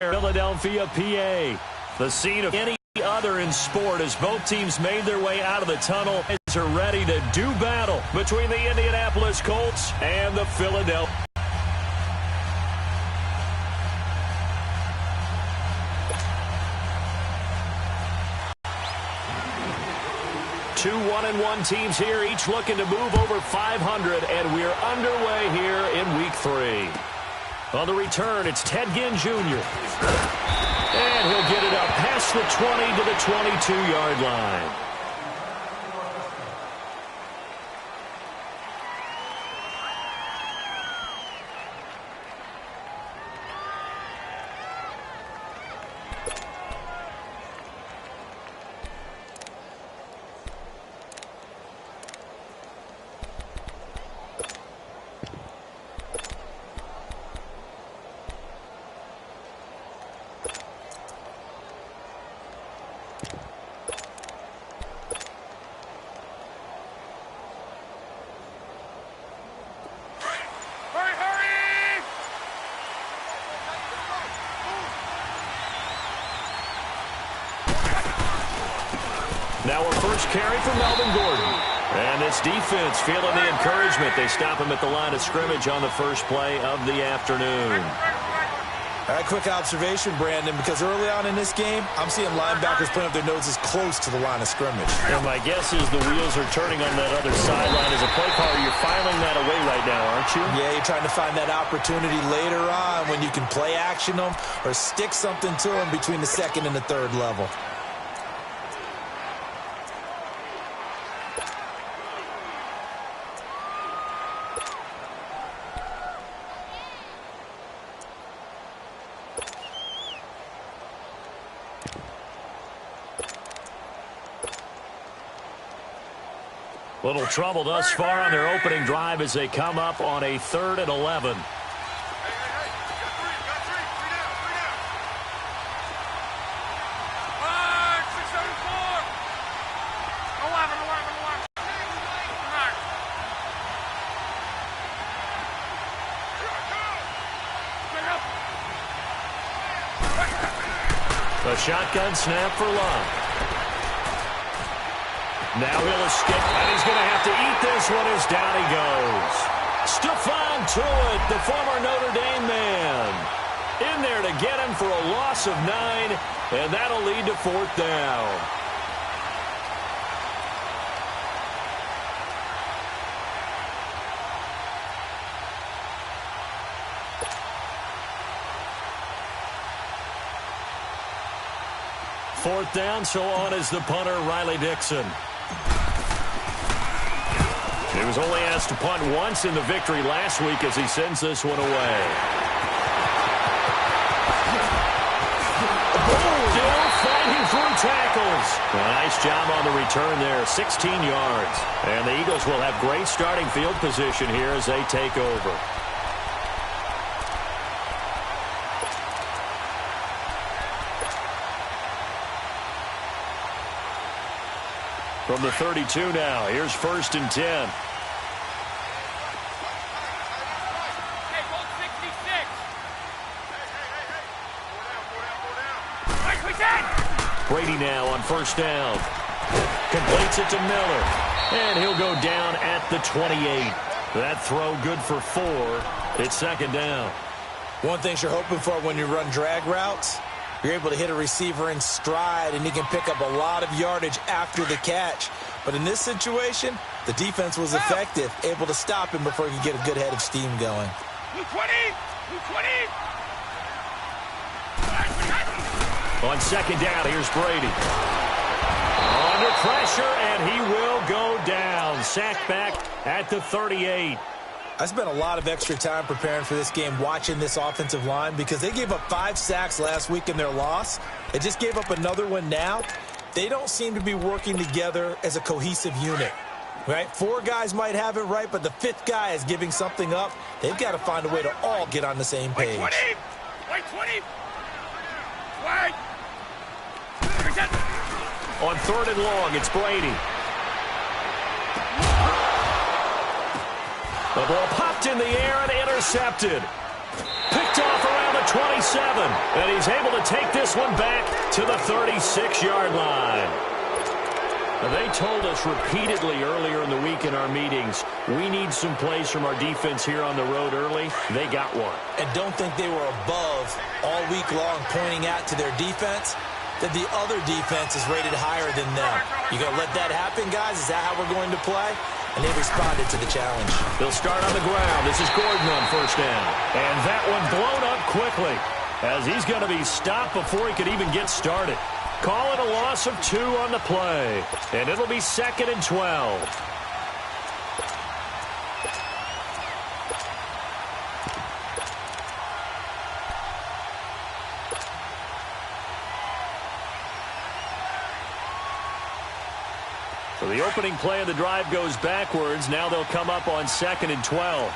Philadelphia, PA. The scene of any other in sport as both teams made their way out of the tunnel and are ready to do battle between the Indianapolis Colts and the Philadelphia. Two 1-1 teams here, each looking to move over 500, and we're underway here in Week 3. On the return, it's Ted Ginn Jr. And he'll get it up past the 20 to the 22-yard line. Now our first carry for Melvin Gordon. And this defense feeling the encouragement. They stop him at the line of scrimmage on the first play of the afternoon. All right, quick observation, Brandon, because early on in this game, I'm seeing linebackers putting up their noses close to the line of scrimmage. And my guess is the wheels are turning on that other sideline. As a play caller, you're filing that away right now, aren't you? Yeah, you're trying to find that opportunity later on when you can play action them or stick something to them between the second and the third level. Little trouble thus far on their opening drive as they come up on a 3rd and 11. A shotgun snap for Love. Now he'll escape, and he's going to have to eat this one as down he goes. Stephon Tuitt, the former Notre Dame man, in there to get him for a loss of 9, and that'll lead to 4th down. Fourth down, so on is the punter, Riley Dixon. He was only asked to punt once in the victory last week as he sends this one away. Still fighting through tackles. A nice job on the return there, 16 yards. And the Eagles will have great starting field position here as they take over. From the 32 now, here's 1st and 10. Brady now on 1st down. Completes it to Miller. And he'll go down at the 28. That throw good for 4. It's 2nd down. One thing you're hoping for when you run drag routes, you're able to hit a receiver in stride, and he can pick up a lot of yardage after the catch. But in this situation, the defense was effective, able to stop him before he could get a good head of steam going. 20! On 2nd down, here's Brady. Under pressure, and he will go down. Sacked back at the 38. I spent a lot of extra time preparing for this game watching this offensive line because they gave up 5 sacks last week in their loss. They just gave up another one now. They don't seem to be working together as a cohesive unit. Right? 4 guys might have it right, but the 5th guy is giving something up. They've got to find a way to all get on the same page. Wait 20! Wait! On 3rd and long, it's Brady. The ball popped in the air and intercepted. Picked off around the 27, and he's able to take this one back to the 36-yard line. Now, they told us repeatedly earlier in the week in our meetings, we need some plays from our defense here on the road early. They got one. And don't think they were above all week long pointing out to their defense that the other defense is rated higher than them. You going to let that happen, guys? Is that how we're going to play? And they responded to the challenge. They'll start on the ground. This is Gordon on first down. And that one blown up quickly as he's going to be stopped before he could even get started. Call it a loss of 2 on the play. And it'll be 2nd and 12. So the opening play of the drive goes backwards. Now they'll come up on 2nd and 12.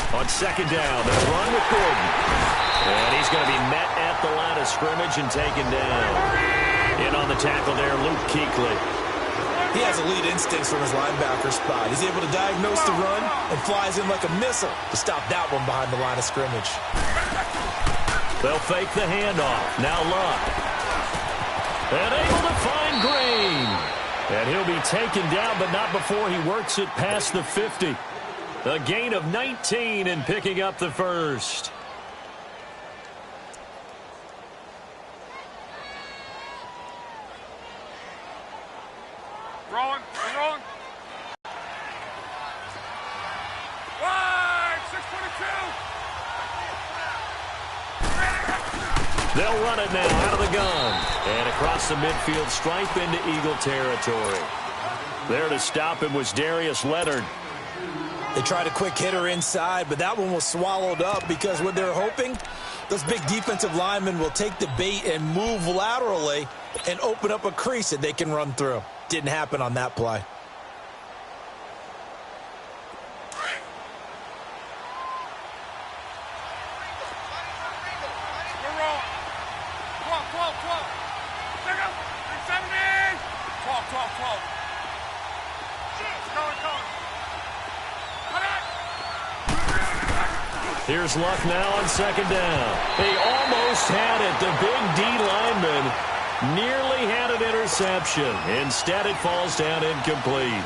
On 2nd down, they'll run with Gordon. And he's going to be met at the line of scrimmage and taken down. In on the tackle there, Luke Kuechly. He has elite instincts from his linebacker spot. He's able to diagnose the run and flies in like a missile to stop that one behind the line of scrimmage. They'll fake the handoff. Now Luck. And able to find Green. And he'll be taken down, but not before he works it past the 50. A gain of 19 and picking up the first. Rolling. Wide, 622. They'll run it now out of the gun. And across the midfield stripe into Eagle territory. There to stop him was Darius Leonard. They tried a quick hitter inside, but that one was swallowed up because what they're hoping, those big defensive linemen will take the bait and move laterally and open up a crease that they can run through. Didn't happen on that play. We're rolling. 12. Check out. 370. 12. Going. Here's Luck now on 2nd down. He almost had it. The big D lineman nearly had an interception. Instead, it falls down incomplete.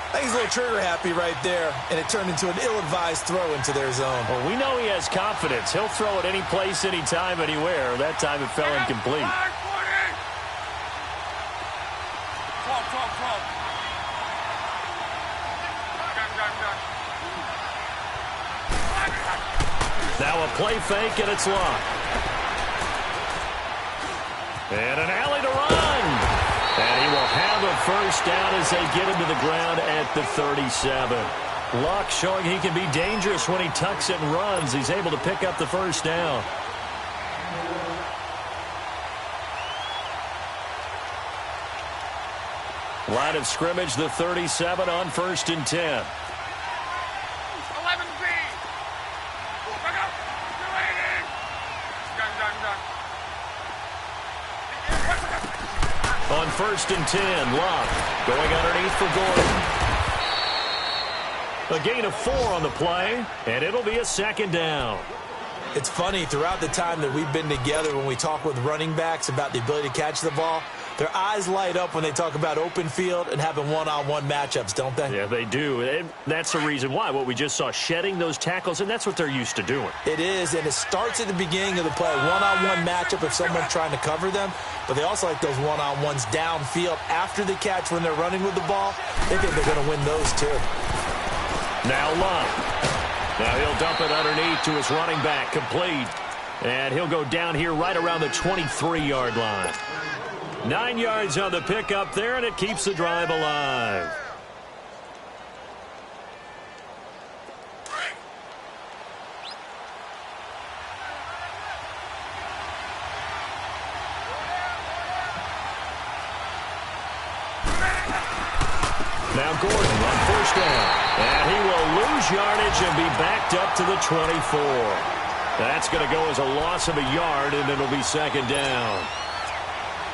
I think he's a little trigger happy right there, and it turned into an ill-advised throw into their zone. Well, we know he has confidence. He'll throw it any place, anytime, anywhere. That time it fell incomplete. 12. Now a play fake, and it's Luck. And an alley to run. And he will have a first down as they get him to the ground at the 37. Luck showing he can be dangerous when he tucks it and runs. He's able to pick up the first down. Line of scrimmage, the 37 on 1st and 10. 11B. Look up. 280. Done. On 1st and 10, Luck going underneath for Gordon. A gain of 4 on the play, and it'll be a 2nd down. It's funny, throughout the time that we've been together, when we talk with running backs about the ability to catch the ball, their eyes light up when they talk about open field and having one-on-one matchups, don't they? Yeah, they do. And that's the reason why. What we just saw, shedding those tackles, and that's what they're used to doing. It is, and it starts at the beginning of the play. One-on-one matchup if someone's trying to cover them, but they also like those one-on-ones downfield after the catch when they're running with the ball. They think they're going to win those too. Now Luck. Now he'll dump it underneath to his running back, complete. And he'll go down here right around the 23-yard line. 9 yards on the pickup there, and it keeps the drive alive. Now Gordon on 1st down. And he will lose lose yardage and be backed up to the 24. That's going to go as a loss of a yard, and it'll be second down.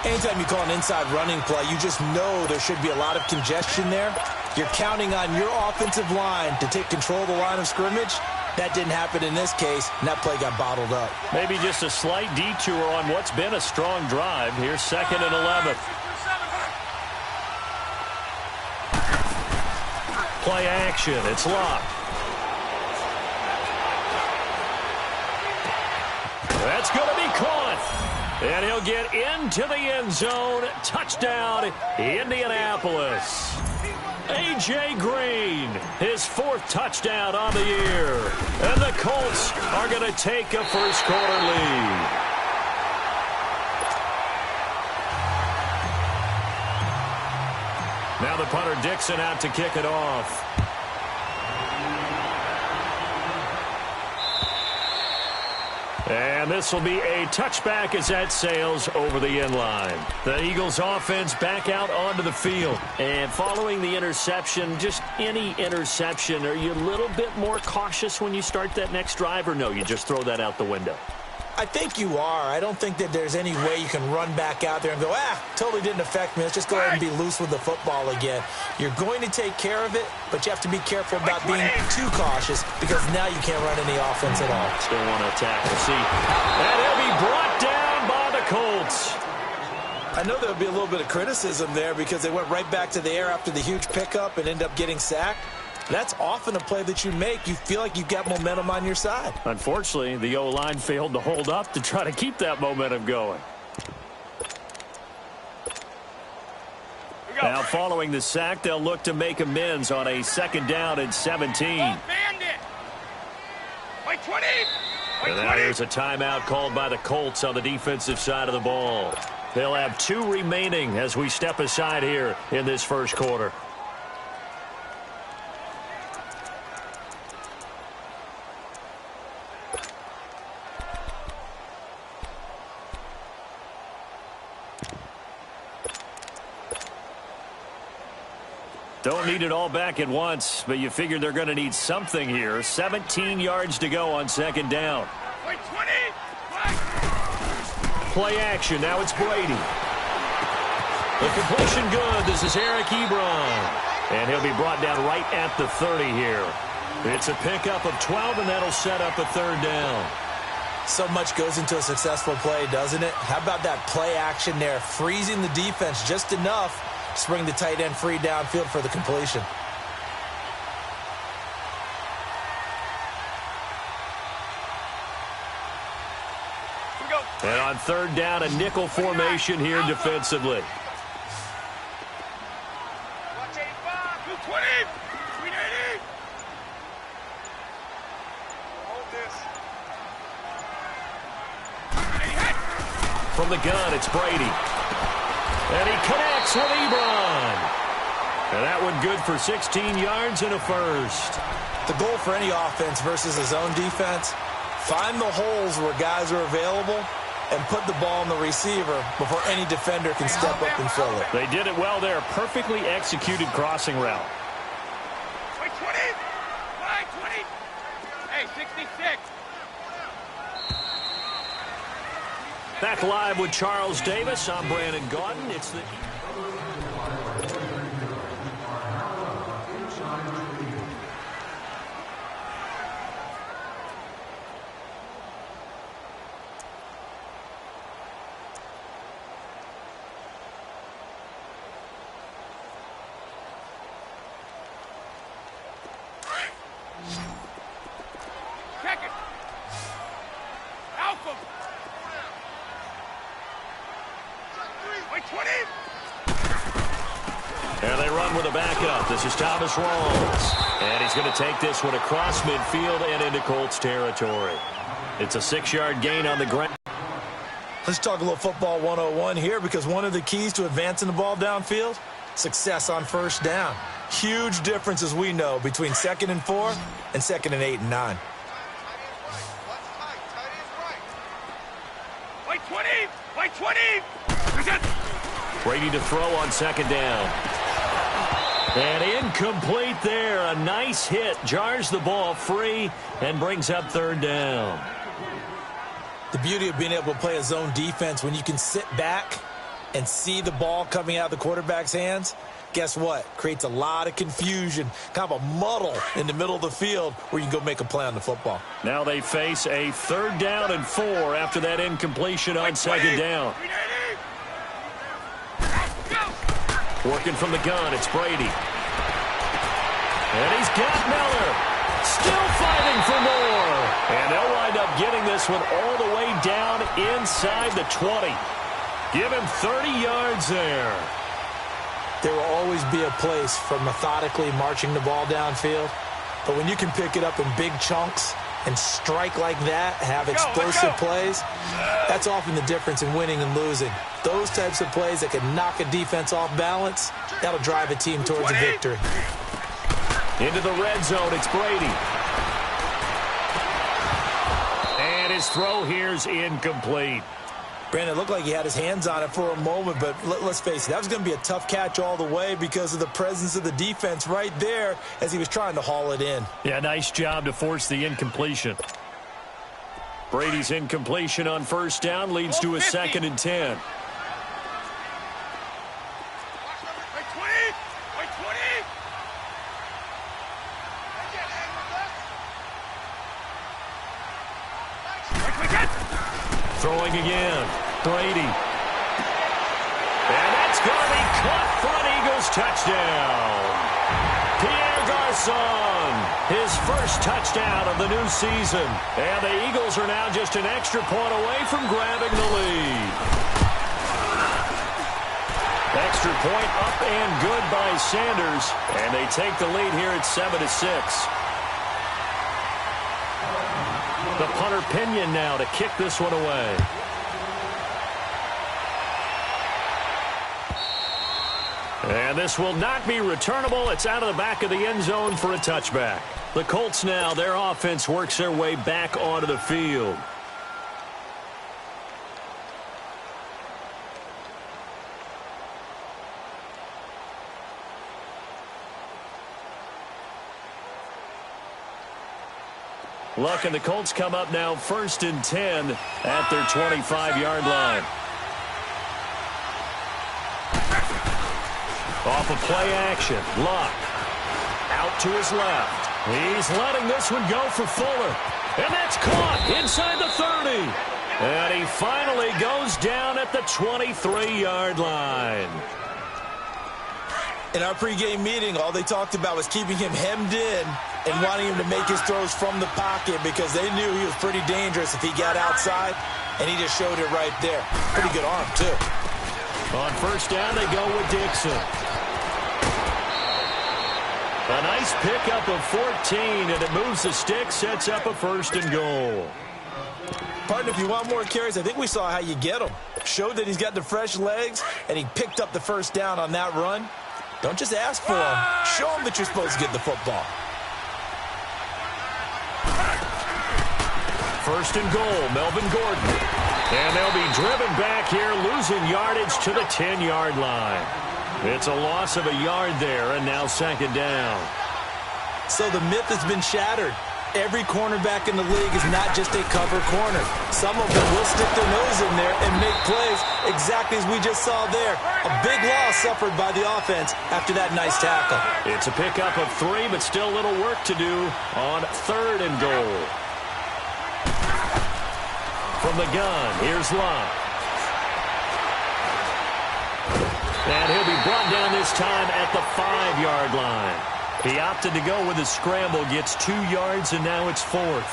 Anytime you call an inside running play, you just know there should be a lot of congestion there. You're counting on your offensive line to take control of the line of scrimmage. That didn't happen in this case, and that play got bottled up. Maybe just a slight detour on what's been a strong drive. Here's second and 11. Play action. It's locked. That's going to be caught. And he'll get into the end zone. Touchdown, Indianapolis. A.J. Green, his 4th touchdown on the year. And the Colts are going to take a first-quarter lead. Now the punter Dixon out to kick it off. And this will be a touchback as that sails over the end line. The Eagles offense back out onto the field. And following the interception, just any interception, are you a little bit more cautious when you start that next drive, or no, you just throw that out the window? I think you are. I don't think that there's any way you can run back out there and go, totally didn't affect me. Let's just go ahead and be loose with the football again. You're going to take care of it, but you have to be careful about being too cautious because now you can't run any offense at all. Still want to attack. We'll see. And he'll be brought down by the Colts. I know there'll be a little bit of criticism there because they went right back to the air after the huge pickup and ended up getting sacked. That's often a play that you make. You feel like you've got momentum on your side. Unfortunately, the O-line failed to hold up to try to keep that momentum going. Now, following the sack, they'll look to make amends on a second down and 17. And now here's a timeout called by the Colts on the defensive side of the ball. They'll have 2 remaining as we step aside here in this first quarter. Don't need it all back at once, but you figure they're going to need something here. 17 yards to go on second down. Play action. Now it's Brady. The completion good. This is Eric Ebron. And he'll be brought down right at the 30 here. It's a pickup of 12, and that'll set up a third down. So much goes into a successful play, doesn't it? How about that play action there? Freezing the defense just enough to bring the tight end free downfield for the completion. And on third down, a nickel formation here defensively. From the gun, it's Brady. And he connects with Ebron. And that one good for 16 yards and a first. The goal for any offense versus a zone defense, find the holes where guys are available and put the ball on the receiver before any defender can step up and fill it. They did it well there. Perfectly executed crossing route. 20. Hey, 66. Back live with Charles Davis. I'm Brandon Gaudin. It's the... Check it. Alpha. 20. And they run with a backup. This is Thomas Rawls. And he's going to take this one across midfield and into Colts territory. It's a 6-yard gain on the ground. Let's talk a little football 101 here, because one of the keys to advancing the ball downfield, success on first down. Huge difference, as we know, between 2nd and 4 and 2nd and 8 and 9. White 20. Brady to throw on second down. And incomplete there. A nice hit. Jars the ball free and brings up third down. The beauty of being able to play a zone defense when you can sit back and see the ball coming out of the quarterback's hands, guess what? Creates a lot of confusion, kind of a muddle in the middle of the field where you can go make a play on the football. Now they face a 3rd down and 4 after that incompletion on 2nd down. Working from the gun, it's Brady. And he's got Miller. Still fighting for more. And they'll wind up getting this one all the way down inside the 20. Give him 30 yards there. There will always be a place for methodically marching the ball downfield. But when you can pick it up in big chunks and strike like that, have explosive plays, that's often the difference in winning and losing. Those types of plays that can knock a defense off balance, that'll drive a team towards a victory. Into the red zone, it's Brady. And his throw here's incomplete. Brandon, it looked like he had his hands on it for a moment, but let's face it, that was going to be a tough catch all the way because of the presence of the defense right there as he was trying to haul it in. Yeah, nice job to force the incompletion. Brady's incompletion on 1st down leads to a 2nd and 10. Throwing again, Brady. And that's going to be caught for an Eagles touchdown. Pierre Garçon, his first touchdown of the new season. And the Eagles are now just an extra point away from grabbing the lead. Extra point up and good by Sanders. And they take the lead here at 7-6. The punter Pinion now to kick this one away. And this will not be returnable. It's out of the back of the end zone for a touchback. The Colts now, their offense works their way back onto the field. Luck and the Colts come up now 1st and 10 at their 25-yard line. Off of play action, Luck out to his left. He's letting this one go for Fuller. And that's caught inside the 30. And he finally goes down at the 23-yard line. In our pregame meeting, all they talked about was keeping him hemmed in and wanting him to make his throws from the pocket because they knew he was pretty dangerous if he got outside, and he just showed it right there. Pretty good arm, too. On 1st down, they go with Dixon. A nice pickup of 14, and it moves the stick, sets up a 1st and goal. Partner, if you want more carries, I think we saw how you get them. Showed that he's got the fresh legs, and he picked up the 1st down on that run. Don't just ask for him. Show him that you're supposed to get the football. 1st and goal, Melvin Gordon. And they'll be driven back here, losing yardage to the 10-yard line. It's a loss of a yard there, and now 2nd down. So the myth has been shattered. Every cornerback in the league is not just a cover corner. Some of them will stick their nose in there and make plays exactly as we just saw there. A big loss suffered by the offense after that nice tackle. It's a pickup of 3, but still a little work to do on 3rd and goal. From the gun, here's Love. And he'll be brought down this time at the 5-yard line. He opted to go with a scramble, gets 2 yards, and now it's 4th.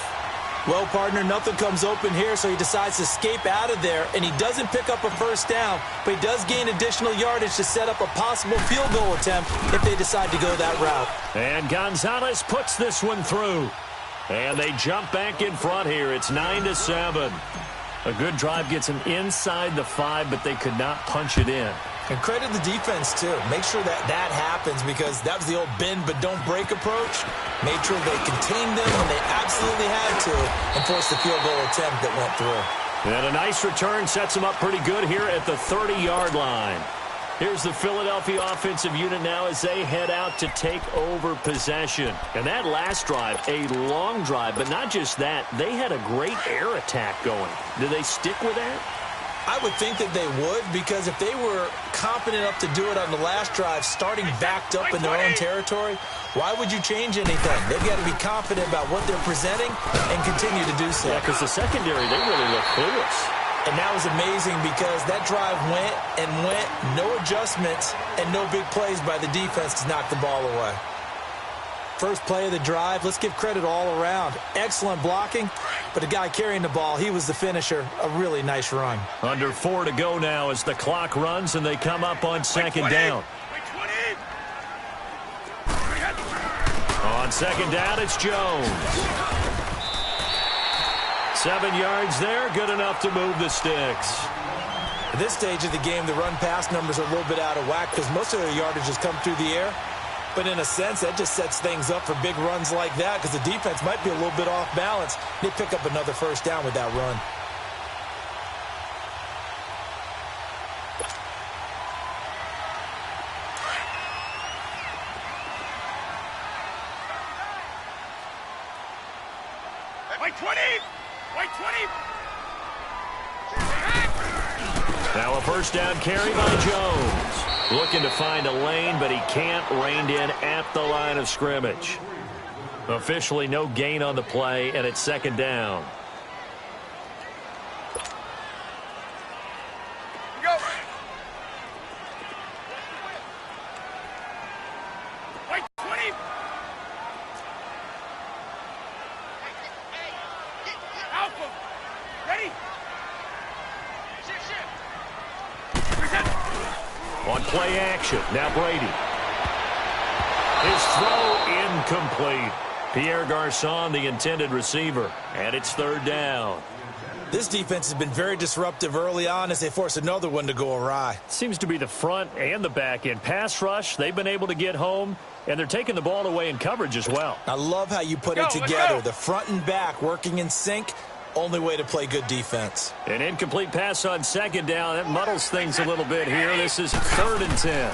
Well, partner, nothing comes open here, so he decides to escape out of there, and he doesn't pick up a 1st down, but he does gain additional yardage to set up a possible field goal attempt if they decide to go that route. And Gonzalez puts this one through. And they jump back in front here. It's 9-7. A good drive gets them inside the 5, but they could not punch it in. And credit the defense, too. Make sure that that happens because that was the old bend but don't break approach. Made sure they contained them when they absolutely had to and forced the field goal attempt that went through. And a nice return sets them up pretty good here at the 30-yard line. Here's the Philadelphia offensive unit now as they head out to take over possession. And that last drive, a long drive, but not just that. They had a great air attack going. Do they stick with that? I would think that they would, because if they were competent enough to do it on the last drive, starting backed up in their own territory, why would you change anything? They've got to be confident about what they're presenting and continue to do so. Yeah, because the secondary, they really look clueless. And that was amazing because that drive went and went, no adjustments, and no big plays by the defense to knock the ball away. First play of the drive, let's give credit all around. Excellent blocking, but the guy carrying the ball, he was the finisher. A really nice run. Under 4 to go now as the clock runs and they come up on second down. On second down, it's Jones. 7 yards there, good enough to move the sticks. At this stage of the game, the run-pass numbers are a little bit out of whack because most of their yardage has come through the air. But in a sense, that just sets things up for big runs like that because the defense might be a little bit off balance. They pick up another first down with that run. Wait 20! Wait 20! Now a first down carry by Jones. Looking to find a lane, but he can't. Reined in at the line of scrimmage. Officially no gain on the play, and it's second down. Go! Wait 20! Alpha! Ready? On play action, now Brady. His throw incomplete. Pierre Garçon, the intended receiver, and it's third down. This defense has been very disruptive early on as they force another one to go awry. Seems to be the front and the back end. Pass rush, they've been able to get home, and they're taking the ball away in coverage as well. I love how you put it together. The front and back working in sync. Only way to play good defense. An incomplete pass on second down. That muddles things a little bit here. This is 3rd and 10.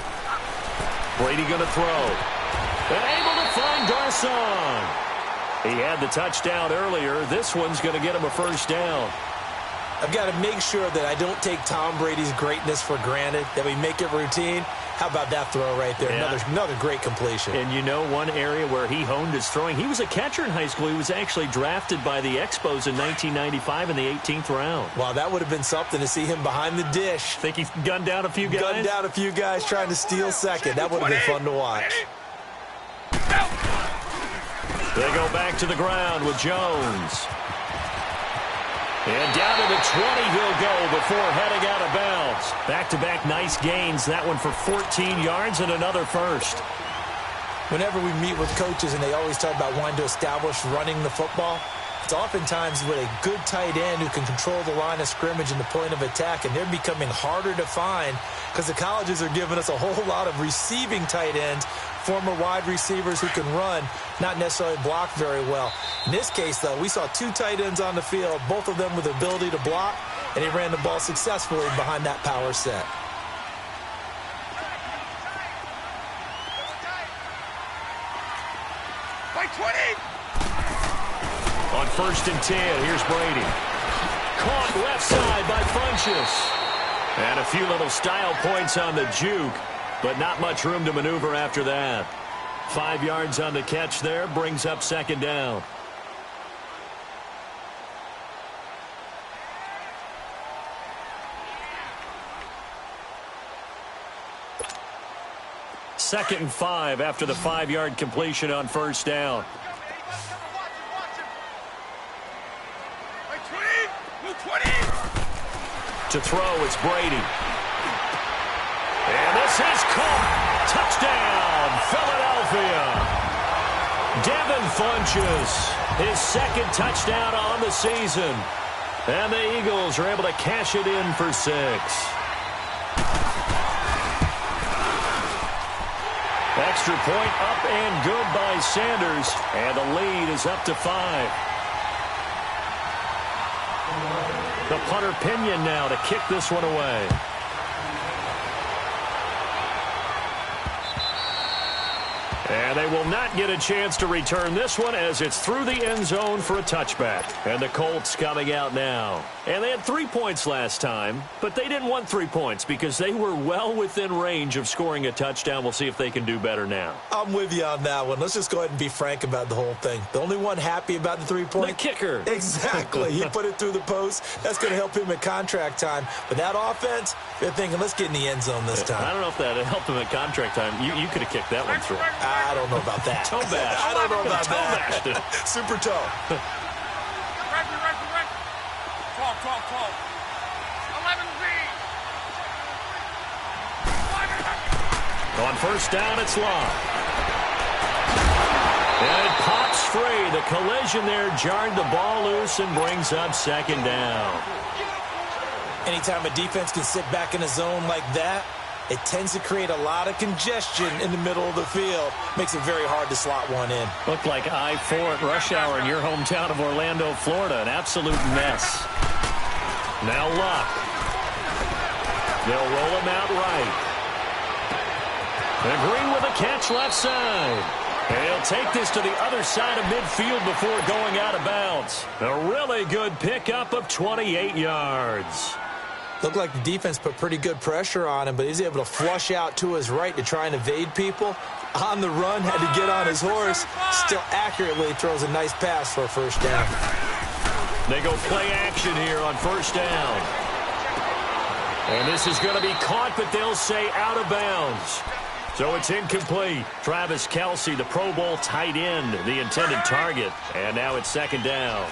Brady going to throw. And able to find Garçon. He had the touchdown earlier. This one's going to get him a first down. I've got to make sure that I don't take Tom Brady's greatness for granted, that we make it routine. How about that throw right there? Yeah. Another great completion. And you know one area where he honed his throwing, he was a catcher in high school. He was actually drafted by the Expos in 1995 in the 18th round. Wow, that would have been something to see him behind the dish. Think he gunned down a few guys? Gunned down a few guys trying to steal second. That would have been fun to watch. They go back to the ground with Jones. And down to the 20 he'll go before heading out of bounds. Back-to-back nice gains. That one for 14 yards and another first. Whenever we meet with coaches and they always talk about wanting to establish running the football, it's oftentimes with a good tight end who can control the line of scrimmage and the point of attack, and they're becoming harder to find because the colleges are giving us a whole lot of receiving tight ends, former wide receivers who can run, not necessarily block very well. In this case, though, we saw 2 tight ends on the field, both of them with the ability to block, and he ran the ball successfully behind that power set. Wait 20! On 1st and 10, here's Brady. Caught left side by Funchess. And a few little style points on the juke, but not much room to maneuver after that. 5 yards on the catch there, brings up second down. Second and 5 after the 5-yard completion on first down. To throw, it's Brady. And this is caught. Touchdown, Philadelphia. Devin Funchess, his 2nd touchdown on the season. And the Eagles are able to cash it in for 6. Extra point up and good by Sanders. And the lead is up to 5. The punter Pinion now to kick this one away. And they will not get a chance to return this one as it's through the end zone for a touchback. And the Colts coming out now. And they had 3 points last time, but they didn't want 3 points because they were well within range of scoring a touchdown. We'll see if they can do better now. I'm with you on that one. Let's just go ahead and be frank about the whole thing. The only one happy about the 3-point? The kicker. Exactly. He put it through the post. That's going to help him at contract time. But that offense, they're thinking, let's get in the end zone this time. I don't know if that helped him at contract time. You could have kicked that one through. I don't know about that. Toe bash. I don't know about that. Bashed. Super toe. Tall. 11Z. On first down, it's Long. And it pops free. The collision there jarred the ball loose and brings up second down. Anytime a defense can sit back in a zone like that, it tends to create a lot of congestion in the middle of the field. Makes it very hard to slot one in. Looked like I-4 at rush hour in your hometown of Orlando, Florida. An absolute mess. Now Luck. They'll roll him out right. And Green with a catch left side. And he'll take this to the other side of midfield before going out of bounds. A really good pickup of 28 yards. Looked like the defense put pretty good pressure on him, but he's able to flush out to his right to try and evade people. On the run, had to get on his horse. Still accurately throws a nice pass for a first down. They go play action here on first down. And this is going to be caught, but they'll say out of bounds. So it's incomplete. Travis Kelce, the Pro Bowl tight end, the intended target. And now it's second down.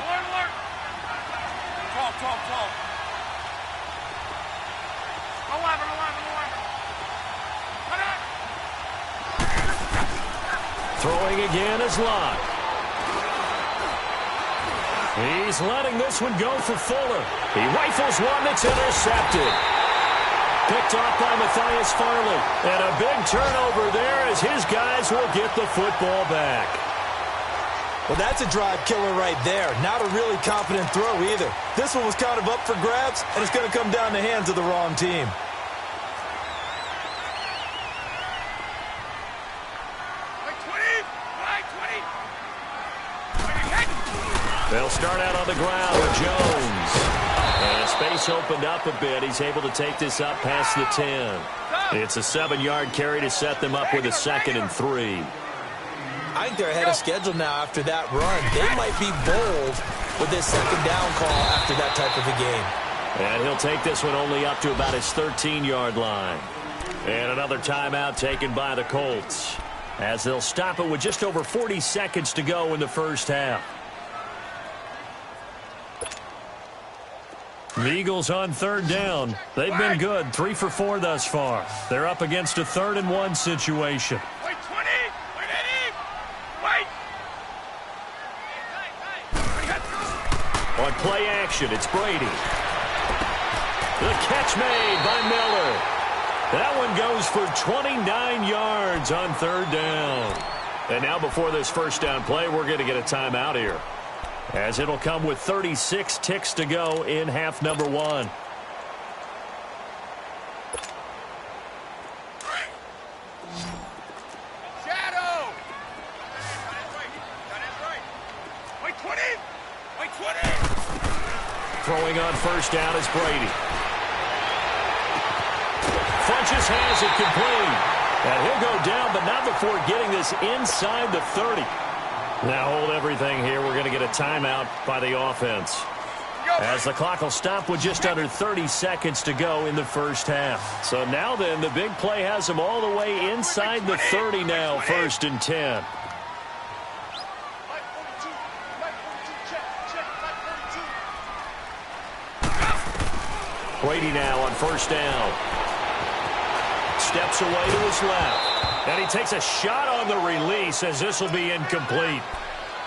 Tall. 11. Throwing again is Locke. He's letting this one go for Fuller. He rifles one that's intercepted. Picked off by Matthias Farley. And a big turnover there as his guys will get the football back. Well, that's a drive killer right there. Not a really confident throw either. This one was kind of up for grabs, and it's going to come down the hands of the wrong team. They'll start out on the ground with Jones. And space opened up a bit. He's able to take this up past the 10. It's a 7-yard carry to set them up with a 2nd and 3. I think they're ahead of schedule now after that run. They might be bold with this second down call after that type of a game. And he'll take this one only up to about his 13-yard line. And another timeout taken by the Colts, as they'll stop it with just over 40 seconds to go in the first half. The Eagles on third down. They've been good, 3 for 4 thus far. They're up against a 3rd and 1 situation. Wait, 20! Wait! On play action, it's Brady. The catch made by Miller. That one goes for 29 yards on third down. And now before this first down play, we're going to get a timeout here, as it'll come with 36 ticks to go in half number 1. Shadow! Wait, 20! Wait, 20! Throwing on first down is Brady. Funches has it complete. And he'll go down, but not before getting this inside the 30. Now hold everything here. We're going to get a timeout by the offense, as the clock will stop with just under 30 seconds to go in the first half. So now then, the big play has them all the way inside the 30 now, 1st and 10. Brady now on first down. Steps away to his left. And he takes a shot on the release, as this will be incomplete.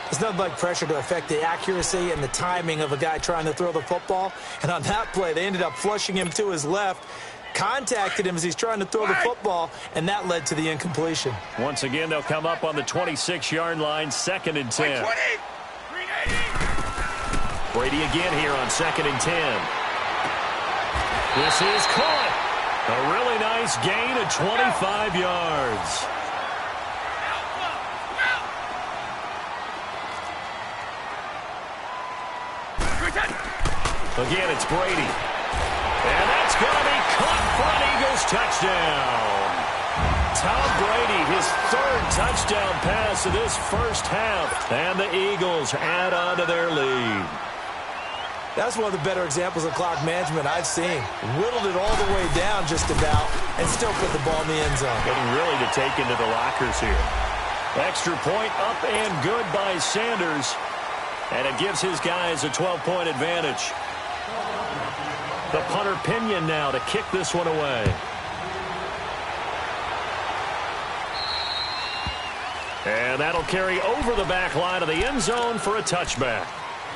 It's nothing like pressure to affect the accuracy and the timing of a guy trying to throw the football. And on that play, they ended up flushing him to his left, contacted him as he's trying to throw the football, and that led to the incompletion. Once again, they'll come up on the 26-yard line, 2nd and 10. Brady again here on 2nd and 10. This is caught. A really nice gain of 25 yards. Again, it's Brady. And that's going to be caught for an Eagles touchdown. Tom Brady, his third touchdown pass of this first half. And the Eagles add on to their lead. That's one of the better examples of clock management I've seen. Whittled it all the way down just about and still put the ball in the end zone. Getting really to take into the lockers here. Extra point up and good by Sanders. And it gives his guys a 12-point advantage. The punter Pinion now to kick this one away. And that'll carry over the back line of the end zone for a touchback.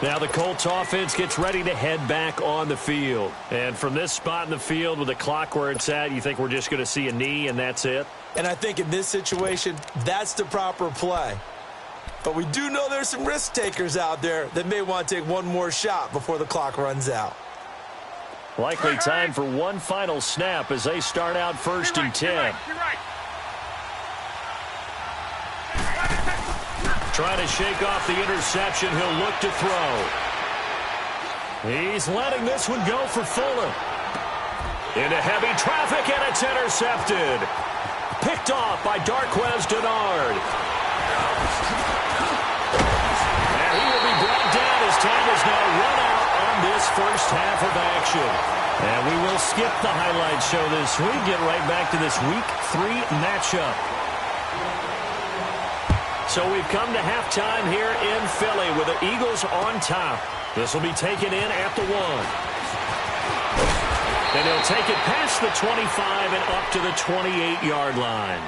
Now the Colts offense gets ready to head back on the field. And from this spot in the field with the clock where it's at, you think we're just going to see a knee and that's it? And I think in this situation, that's the proper play. But we do know there's some risk takers out there that may want to take one more shot before the clock runs out. Likely time for one final snap as they start out 1st and 10. Trying to shake off the interception. He'll look to throw. He's letting this one go for Fuller. Into heavy traffic, and it's intercepted. Picked off by Darquez Dennard. And he will be brought down as time is now run out on this first half of action. And we will skip the highlight show this week. Get right back to this Week 3 matchup. So we've come to halftime here in Philly with the Eagles on top. This will be taken in at the 1. And they'll take it past the 25 and up to the 28-yard line.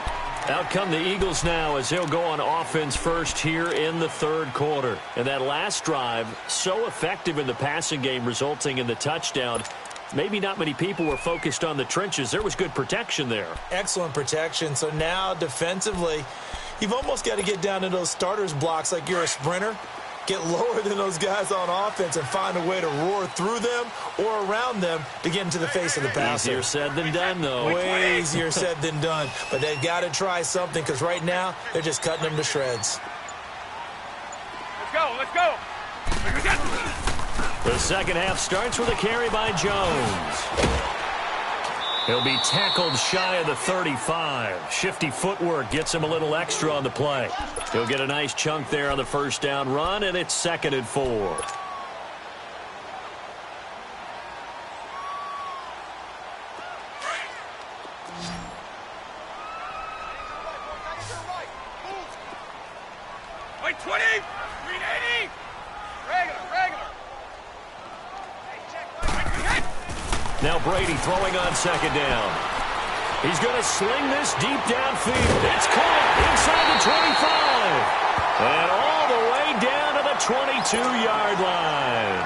Out come the Eagles now as they'll go on offense first here in the 3rd quarter. And that last drive, so effective in the passing game, resulting in the touchdown. Maybe not many people were focused on the trenches. There was good protection there. Excellent protection. So now defensively, you've almost got to get down to those starters blocks like you're a sprinter. Get lower than those guys on offense and find a way to roar through them or around them to get into the face of the passer. Easier said than done, though. Way easier said than done. But they've got to try something because right now they're just cutting them to shreds. Let's go, let's go. The second half starts with a carry by Jones. He'll be tackled shy of the 35. Shifty footwork gets him a little extra on the play. He'll get a nice chunk there on the first down run, and it's 2nd and 4. Wait, 20, 380. Regular. Now Brady throwing on 2nd down. He's going to sling this deep downfield. It's caught inside the 25. And all the way down to the 22-yard line.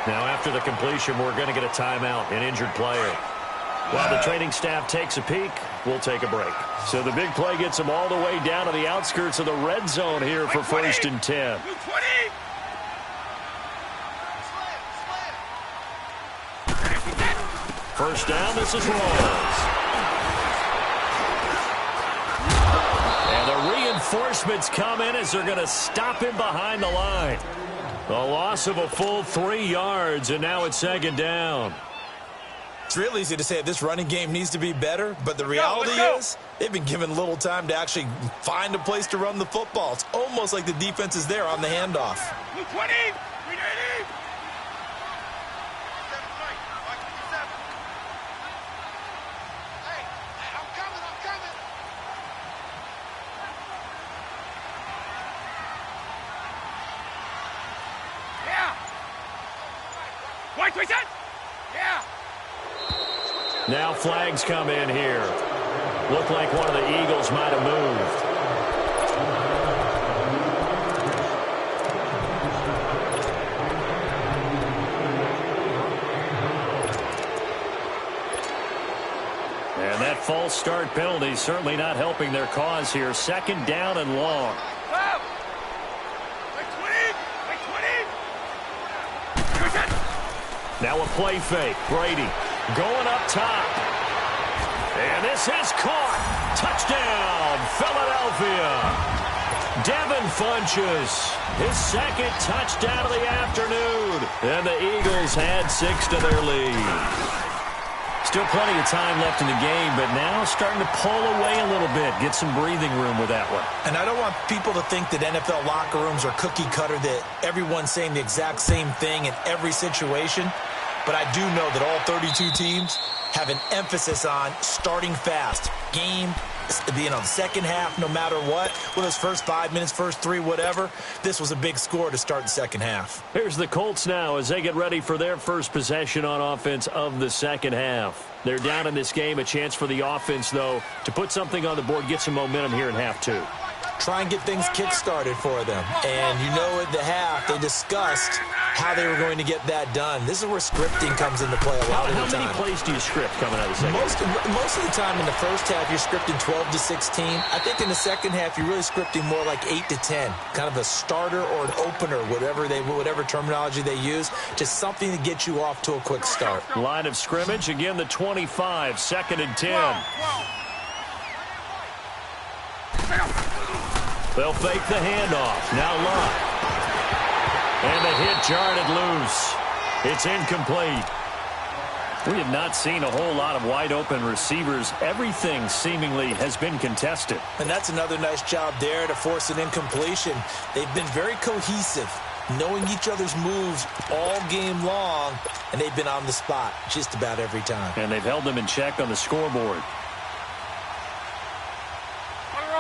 Now after the completion, we're going to get a timeout, an injured player. While the training staff takes a peek, we'll take a break. So the big play gets them all the way down to the outskirts of the red zone here for 1st and 10. 220. First down, this is Rawls. And the reinforcements come in as they're going to stop him behind the line. A loss of a full 3 yards, and now it's 2nd down. It's real easy to say this running game needs to be better, but the reality is they've been given little time to actually find a place to run the football. It's almost like the defense is there on the handoff. 220, 380. Yeah. Now flags come in here. Looked like one of the Eagles might have moved. And that false start penalty certainly not helping their cause here. 2nd down and long. Now a play fake. Brady going up top. And this is caught. Touchdown, Philadelphia. Devin Funchess, his 2nd touchdown of the afternoon. And the Eagles had 6 to their lead. Still plenty of time left in the game, but now starting to pull away a little bit. Get some breathing room with that one. And I don't want people to think that NFL locker rooms are cookie cutter, that everyone's saying the exact same thing in every situation. But I do know that all 32 teams have an emphasis on starting fast. Game, the second half, no matter what, whether it's first 5 minutes, first 3, whatever, this was a big score to start the second half. Here's the Colts now as they get ready for their first possession on offense of the second half. They're down in this game. A chance for the offense, though, to put something on the board, get some momentum here in half 2. Try and get things kick-started for them. And you know at the half, they discussed how they were going to get that done. This is where scripting comes into play a lot of the time. How many plays do you script coming out of the second half? Most of the time in the first half, you're scripting 12 to 16. I think in the second half, you're really scripting more like 8 to 10. Kind of a starter or an opener, whatever terminology they use. Just something to get you off to a quick start. Line of scrimmage, again the 25, 2nd and 10. They'll fake the handoff. Now Locke. And the hit jarred it loose. It's incomplete. We have not seen a whole lot of wide open receivers. Everything seemingly has been contested. And that's another nice job there to force an incompletion. They've been very cohesive, knowing each other's moves all game long, and they've been on the spot just about every time. And they've held them in check on the scoreboard.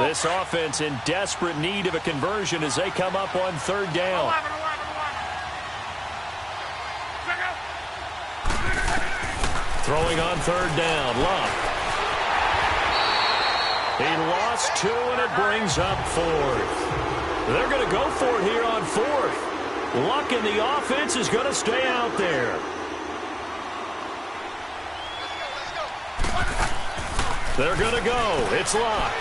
This offense in desperate need of a conversion as they come up on 3rd down. Throwing on 3rd down, Locke. He lost 2, and it brings up 4th. They're going to go for it here on 4th. Luck in the offense is going to stay out there. They're going to go. It's Locke.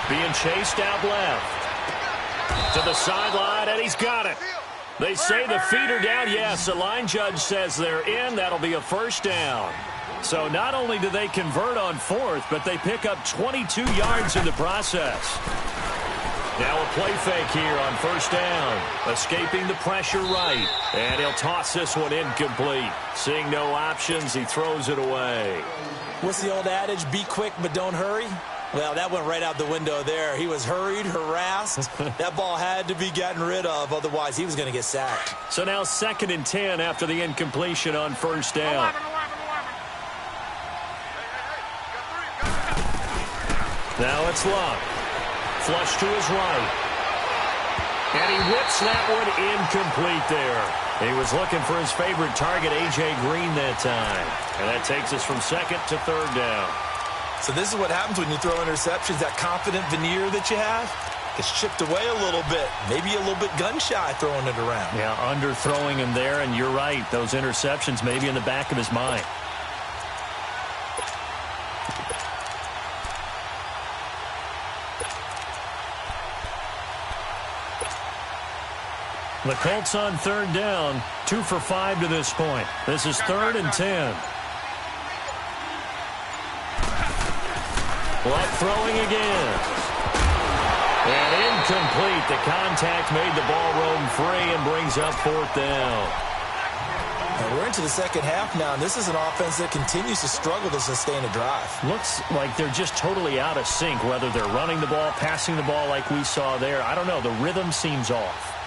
Being chased out left. To the sideline, and he's got it. They say the feet are down. Yes, the line judge says they're in. That'll be a 1st down. So not only do they convert on 4th, but they pick up 22 yards in the process. Now a play fake here on 1st down. Escaping the pressure right. And he'll toss this one incomplete. Seeing no options, he throws it away. What's the old adage? Be quick, but don't hurry. Well, that went right out the window there. He was hurried, harassed. That ball had to be gotten rid of, otherwise he was going to get sacked. So now 2nd and 10 after the incompletion on 1st down. Now it's Locke. Flush to his right. And he whips that one incomplete there. He was looking for his favorite target, A.J. Green, that time. And that takes us from 2nd to 3rd down. So this is what happens when you throw interceptions. That confident veneer that you have gets chipped away a little bit. Maybe a little bit gun-shy throwing it around. Yeah, underthrowing him there, and you're right. Those interceptions maybe in the back of his mind. The Colts on 3rd down, 2 for 5 to this point. This is 3rd and 10. Luck throwing again. And incomplete. The contact made the ball roam free and brings up 4th down. And we're into the second half now, and this is an offense that continues to struggle to sustain a drive. Looks like they're just totally out of sync, whether they're running the ball, passing the ball like we saw there. I don't know. The rhythm seems off.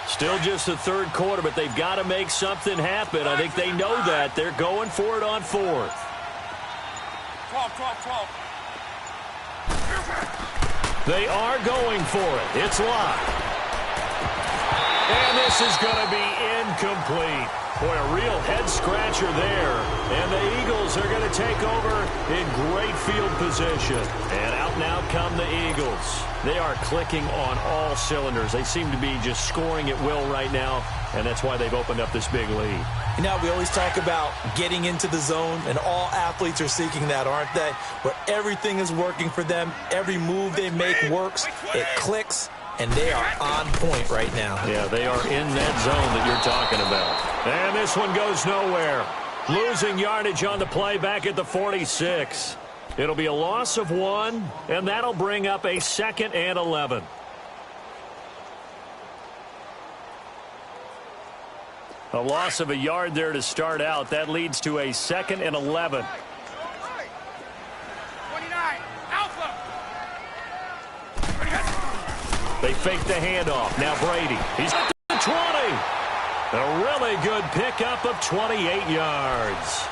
Still just the 3rd quarter, but they've got to make something happen. I think they know that. They're going for it on 4th. 12. They are going for it. It's Locke. And this is going to be incomplete. Boy, a real head-scratcher there. And the Eagles are going to take over in great field position. And out now come the Eagles. They are clicking on all cylinders. They seem to be just scoring at will right now, and that's why they've opened up this big lead. You know, we always talk about getting into the zone, and all athletes are seeking that, aren't they? Where everything is working for them. Every move they make works. It clicks. and they are on point right now. Yeah, they are in that zone that you're talking about. And this one goes nowhere. Losing yardage on the play back at the 46. It'll be a loss of 1, and that'll bring up a 2nd and 11. A loss of a yard there to start out. That leads to a 2nd and 11. 29. Alpha. They fake the handoff. Now Brady. He's at the 20. A really good pickup of 28 yards.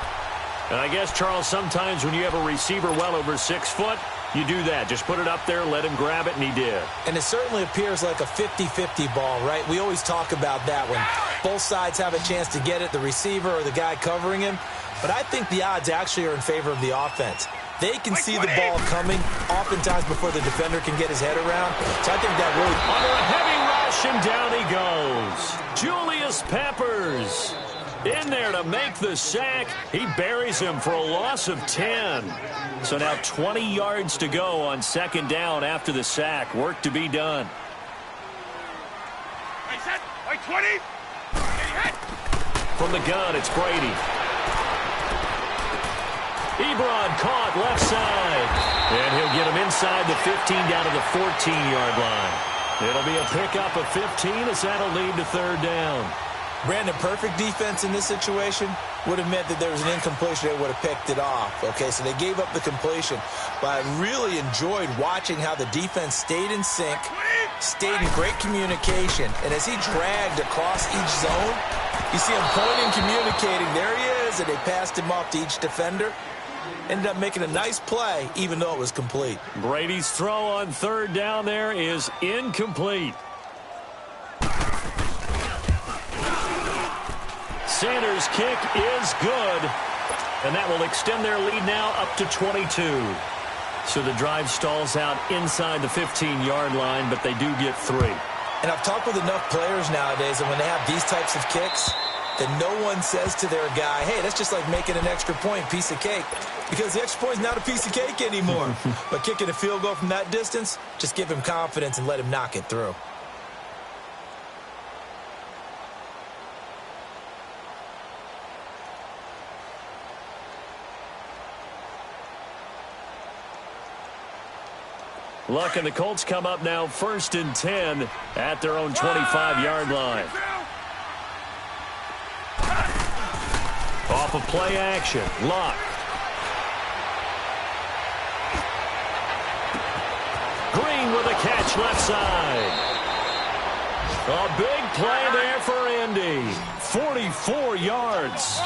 And I guess, Charles, sometimes when you have a receiver well over 6 foot, you do that. Just put it up there, let him grab it, and he did. And it certainly appears like a 50-50 ball, right? We always talk about that when both sides have a chance to get it, the receiver or the guy covering him. But I think the odds actually are in favor of the offense. They can see the ball coming oftentimes before the defender can get his head around. So I think that really... Under a heavy rush, and down he goes. Julius Peppers in there to make the sack. He buries him for a loss of 10. So now 20 yards to go on 2nd down after the sack. Work to be done. Right, set. Right, 20. From the gun, it's Brady. Ebron caught left side. And he'll get him inside the 15 down to the 14-yard line. It'll be a pickup of 15 as that'll lead to 3rd down. Brandon, perfect defense in this situation would have meant that there was an incompletion. They would have picked it off. Okay, so they gave up the completion. But I really enjoyed watching how the defense stayed in sync, stayed in great communication. And as he dragged across each zone, you see him pointing, communicating. There he is, and they passed him off to each defender. Ended up making a nice play, even though it was complete. Brady's throw on 3rd down there is incomplete. Sanders' kick is good, and that will extend their lead now up to 22. So the drive stalls out inside the 15-yard line, but they do get 3. And I've talked with enough players nowadays that when they have these types of kicks, that no one says to their guy, hey, that's just like making an extra point, piece of cake. Because the extra point is not a piece of cake anymore. But kicking a field goal from that distance, just give him confidence and let him knock it through. Luck and the Colts come up now 1st and 10 at their own 25-yard line. Off of play action, Luck. Green with a catch left side. A big play there for Indy. 44 yards.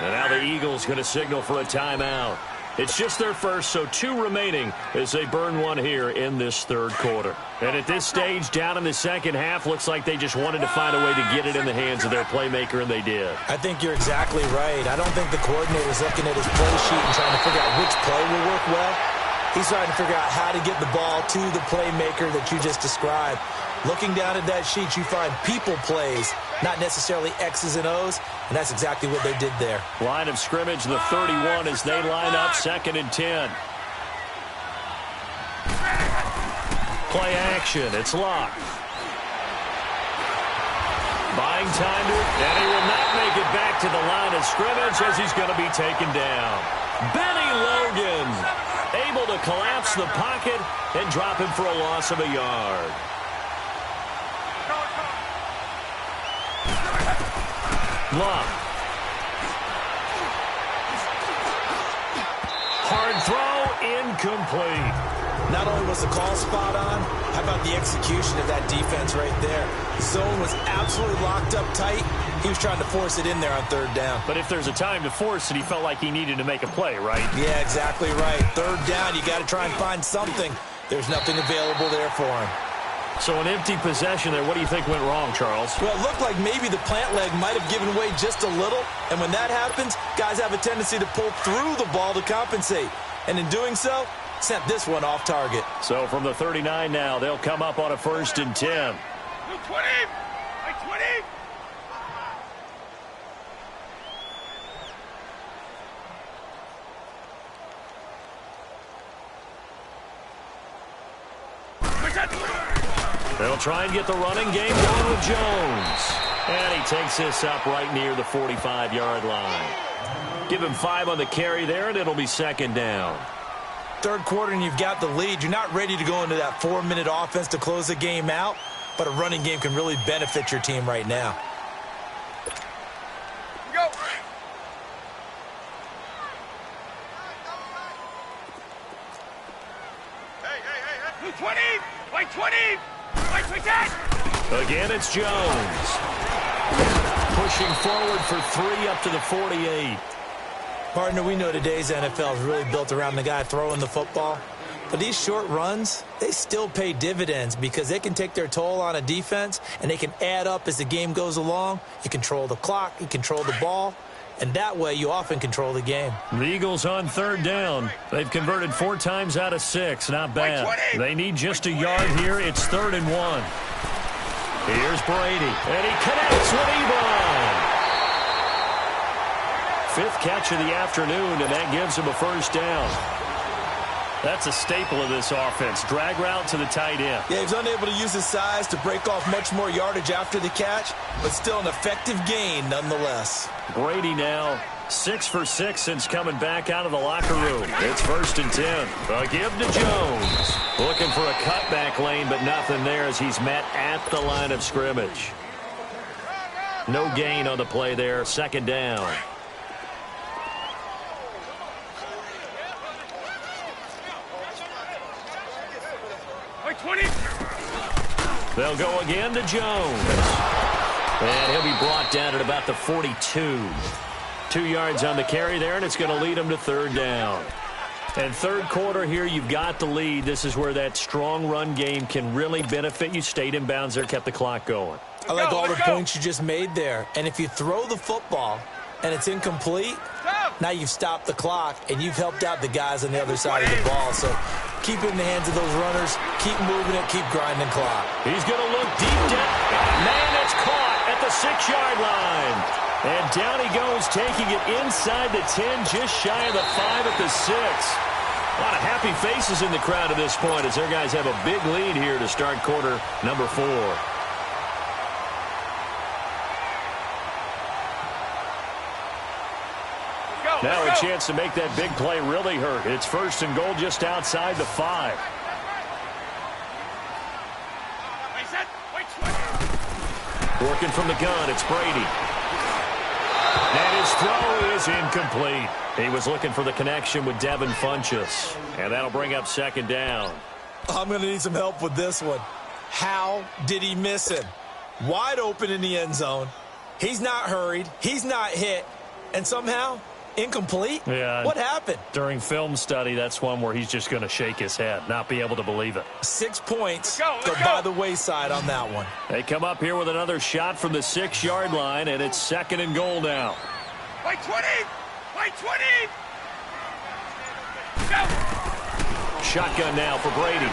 And now the Eagles going to signal for a timeout. It's just their first, so 2 remaining as they burn one here in this 3rd quarter. And at this stage, down in the 2nd half, looks like they just wanted to find a way to get it in the hands of their playmaker, and they did. I think you're exactly right. I don't think the coordinator's looking at his play sheet and trying to figure out which play will work well. He's trying to figure out how to get the ball to the playmaker that you just described. Looking down at that sheet, you find people plays, not necessarily X's and O's, and that's exactly what they did there. Line of scrimmage, the 31 as they line up 2nd and 10. Play action, it's locked. Buying time to it, and he will not make it back to the line of scrimmage as he's going to be taken down. Benny Logan able to collapse the pocket and drop him for a loss of a yard. Luck. Hard throw, incomplete. Not only was the call spot on, how about the execution of that defense right there? The zone was absolutely locked up tight. He was trying to force it in there on 3rd down. But if there's a time to force it, he felt like he needed to make a play, right? Yeah, exactly right. 3rd down, you got to try and find something. There's nothing available there for him. So an empty possession there. What do you think went wrong, Charles? Well, it looked like maybe the plant leg might have given way just a little. And when that happens, guys have a tendency to pull through the ball to compensate. And in doing so, sent this one off target. So from the 39 now, they'll come up on a 1st and 10. 20! Like 20! They'll try and get the running game going with Jones. And he takes this up right near the 45-yard line. Give him 5 on the carry there, and it'll be second down. Third quarter, and you've got the lead. You're not ready to go into that 4-minute offense to close the game out, but a running game can really benefit your team right now. Go. Hey. 20. White 20. White 10. Again, it's Jones. Pushing forward for 3 up to the 48. Partner, we know today's NFL is really built around the guy throwing the football. But these short runs, they still pay dividends because they can take their toll on a defense, and they can add up as the game goes along. You control the clock, you control the ball, and that way you often control the game. The Eagles on third down. They've converted 4 times out of 6. Not bad. They need just a yard here. It's 3rd and 1. Here's Brady, and he connects with Ebron. 5th catch of the afternoon, and that gives him a first down. That's a staple of this offense. Drag route to the tight end. Yeah, he's unable to use his size to break off much more yardage after the catch, but still an effective gain nonetheless. Brady now 6 for 6 since coming back out of the locker room. It's 1st and 10. A give to Jones. Looking for a cutback lane, but nothing there as he's met at the line of scrimmage. No gain on the play there. 2nd down. White 20. They'll go again to Jones. And he'll be brought down at about the 42. 2 yards on the carry there, and it's going to lead him to 3rd down. And 3rd quarter here, you've got the lead. This is where that strong run game can really benefit you. Stayed in bounds there, kept the clock going. I like all the points you just made there. And if you throw the football and it's incomplete, now you've stopped the clock and you've helped out the guys on the other side of the ball. So keep it in the hands of those runners. Keep moving it. Keep grinding clock. He's going to look deep down. Man, it's caught at the 6-yard line. And down he goes, taking it inside the 10, just shy of the 5 at the 6. A lot of happy faces in the crowd at this point as their guys have a big lead here to start quarter number 4. Now a chance to make that big play really hurt. It's 1st and goal just outside the 5. Working from the gun, it's Brady. And his throw is incomplete. He was looking for the connection with Devin Funchess. And that'll bring up 2nd down. I'm going to need some help with this one. How did he miss him? Wide open in the end zone. He's not hurried. He's not hit. And somehow, incomplete? Yeah. What happened? During film study, that's one where he's just going to shake his head, not be able to believe it. 6 points go by the wayside on that one. They come up here with another shot from the 6-yard line, and it's 2nd and goal now. White 20! White 20! Go! Shotgun now for Brady.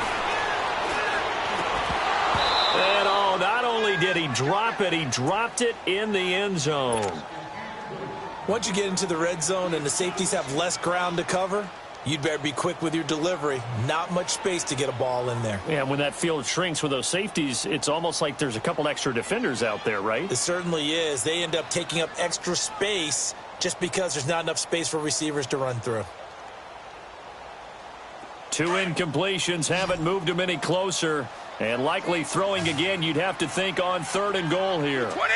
And oh, not only did he drop it, he dropped it in the end zone. Once you get into the red zone and the safeties have less ground to cover, you'd better be quick with your delivery. Not much space to get a ball in there. Yeah, when that field shrinks with those safeties, it's almost like there's a couple extra defenders out there, right? It certainly is. They end up taking up extra space just because there's not enough space for receivers to run through. 2 incompletions haven't moved him any closer. And likely throwing again, you'd have to think on 3rd and goal here. 20!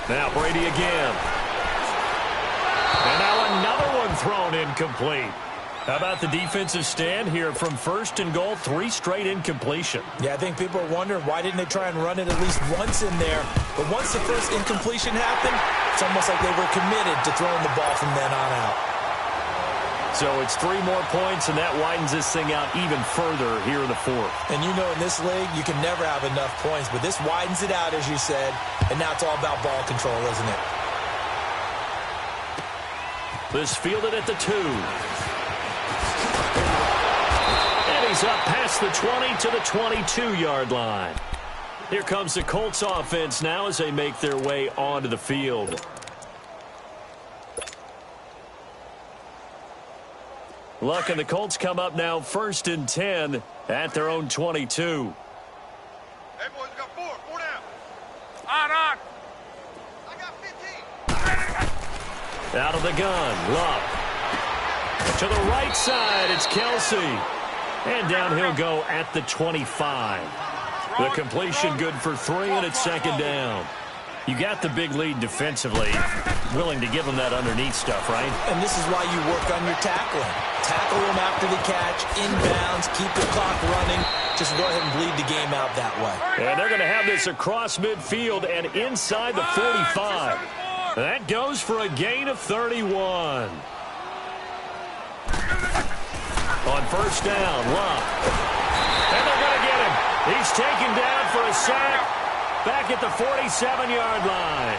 Now Brady again. And now another one thrown incomplete. How about the defensive stand here from 1st and goal, 3 straight incompletion. Yeah, I think people are wondering why didn't they try and run it at least once in there. But once the first incompletion happened, it's almost like they were committed to throwing the ball from then on out. So it's 3 more points, and that widens this thing out even further here in the 4th. And you know in this league, you can never have enough points. But this widens it out, as you said. And now it's all about ball control, isn't it? This fielded at the 2. And he's up past the 20 to the 22-yard line. Here comes the Colts offense now as they make their way onto the field. Look, and the Colts come up now 1st and 10 at their own 22. Hey, boys, we got four down. On. I got 15. Out of the gun, Love. To the right side, it's Kelsey. And down he'll go at the 25. The completion good for 3, and it's 2nd down. You got the big lead defensively. Willing to give them that underneath stuff, right? And this is why you work on your tackling. Tackle them after the catch, inbounds, keep the clock running. Just go ahead and bleed the game out that way. And they're going to have this across midfield and inside the 45. That goes for a gain of 31. On 1st down, Love. And they're going to get him. He's taken down for a sack back at the 47-yard line.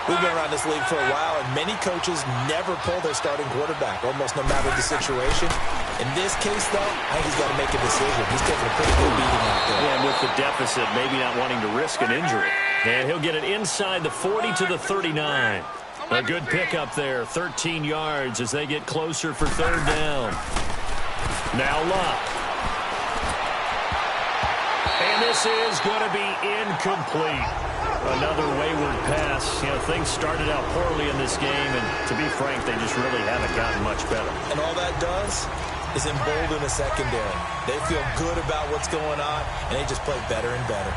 We've been around this league for a while, and many coaches never pull their starting quarterback, almost no matter the situation. In this case, though, I think he's got to make a decision. He's taking a pretty good beating out there. Yeah, and with the deficit, maybe not wanting to risk an injury. And he'll get it inside the 40 to the 39. A good pickup there, 13 yards as they get closer for 3rd down. Now Love. And this is going to be incomplete. Another wayward pass. You know, things started out poorly in this game, and to be frank, they just really haven't gotten much better. And all that does is embolden a secondary. They feel good about what's going on, and they just play better and better.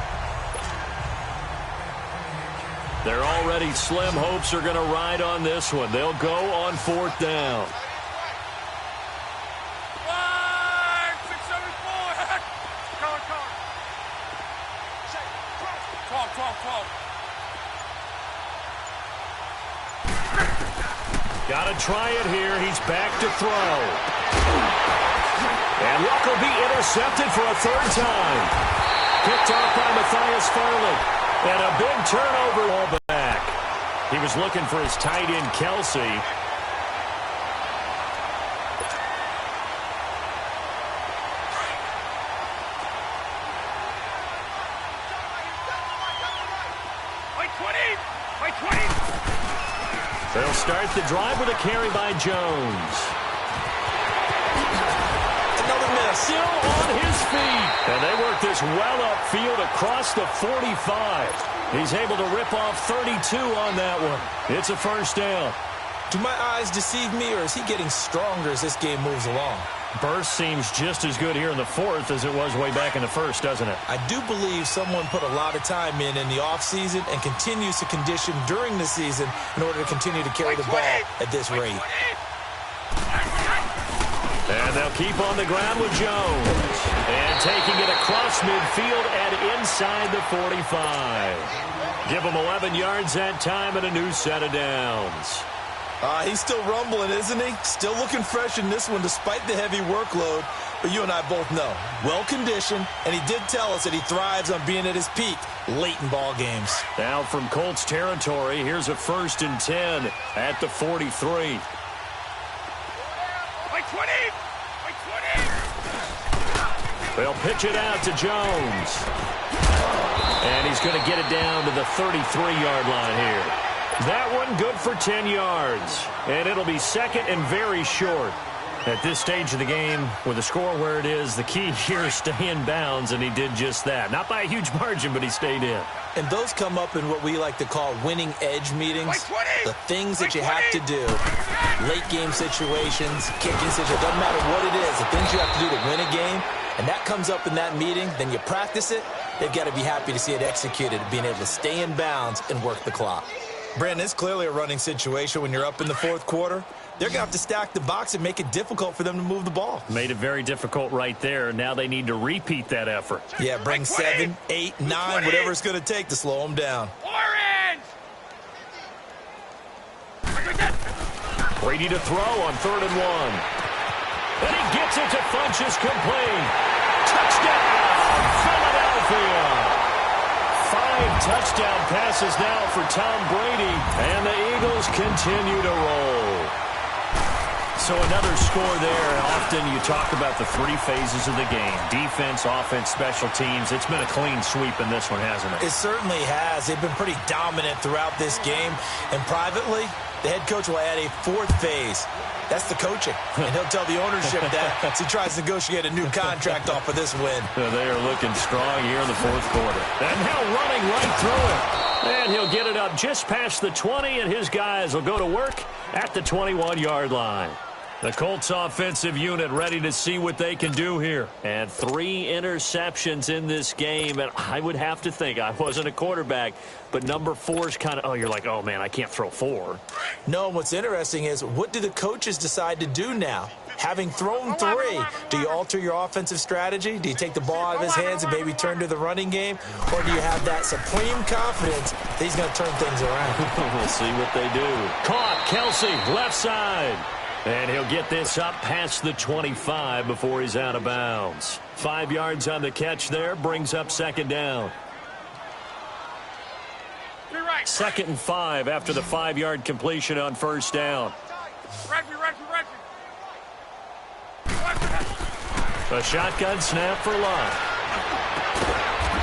Their already slim hopes are going to ride on this one. They'll go on 4th down. 12. Got to try it here. He's back to throw. And Luck will be intercepted for a 3rd time. Picked off by Matthias Farley. And a big turnover all back. He was looking for his tight end, Kelsey. They'll start the drive with a carry by Jones. Another miss. Still on his feet. And they work this well upfield across the 45. He's able to rip off 32 on that one. It's a 1st down. Do my eyes deceive me, or is he getting stronger as this game moves along? Burst seems just as good here in the 4th as it was way back in the 1st, doesn't it? I do believe someone put a lot of time in the offseason and continues to condition during the season in order to continue to carry the ball at this rate. And they'll keep on the ground with Jones. And taking it across midfield and inside the 45. Give him 11 yards that time and a new set of downs. He's still rumbling, isn't he? Still looking fresh in this one despite the heavy workload. But you and I both know, well-conditioned, and he did tell us that he thrives on being at his peak late in ball games. Now from Colts territory, here's a 1st and 10 at the 43. Like 20! They'll pitch it out to Jones. And he's going to get it down to the 33-yard line here. That one good for 10 yards. And it'll be 2nd and very short. At this stage of the game, with the score where it is, the key here is stay in bounds, and he did just that. Not by a huge margin, but he stayed in. And those come up in what we like to call winning edge meetings. The things that you have to do, late game situations, kicking situations, doesn't matter what it is, the things you have to do to win a game, and that comes up in that meeting, then you practice it, they've got to be happy to see it executed, being able to stay in bounds and work the clock. Brandon, it's clearly a running situation when you're up in the 4th quarter. They're going to have to stack the box and make it difficult for them to move the ball. Made it very difficult right there. Now they need to repeat that effort. Yeah, bring 7, 8, 9, whatever it's going to take to slow them down. Orange! Brady to throw on 3rd and 1. And he gets it to Funchess complete. Touchdown, Philadelphia. 5 touchdown passes now for Tom Brady, and the Eagles continue to roll. So another score there. Often you talk about the 3 phases of the game: defense, offense, special teams. It's been a clean sweep in this one, hasn't it? It certainly has. They've been pretty dominant throughout this game. And privately, the head coach will add a fourth phase. That's the coaching. And he'll tell the ownership that as he tries to negotiate a new contract off of this win. They are looking strong here in the fourth quarter. And now running right through it. And he'll get it up just past the 20, and his guys will go to work at the 21-yard line. The Colts offensive unit ready to see what they can do here. And 3 interceptions in this game. And I would have to think, I wasn't a quarterback, but number 4 is kind of, oh, you're like, oh, man, I can't throw 4. No, what's interesting is what do the coaches decide to do now? Having thrown 3, do you alter your offensive strategy? Do you take the ball out of his hands and maybe turn to the running game? Or do you have that supreme confidence that he's going to turn things around? We'll see what they do. Caught, Kelsey, left side. And he'll get this up past the 25 before he's out of bounds. 5 yards on the catch there, brings up second down. 2nd and 5 after the 5-yard completion on first down. A shotgun snap for Love.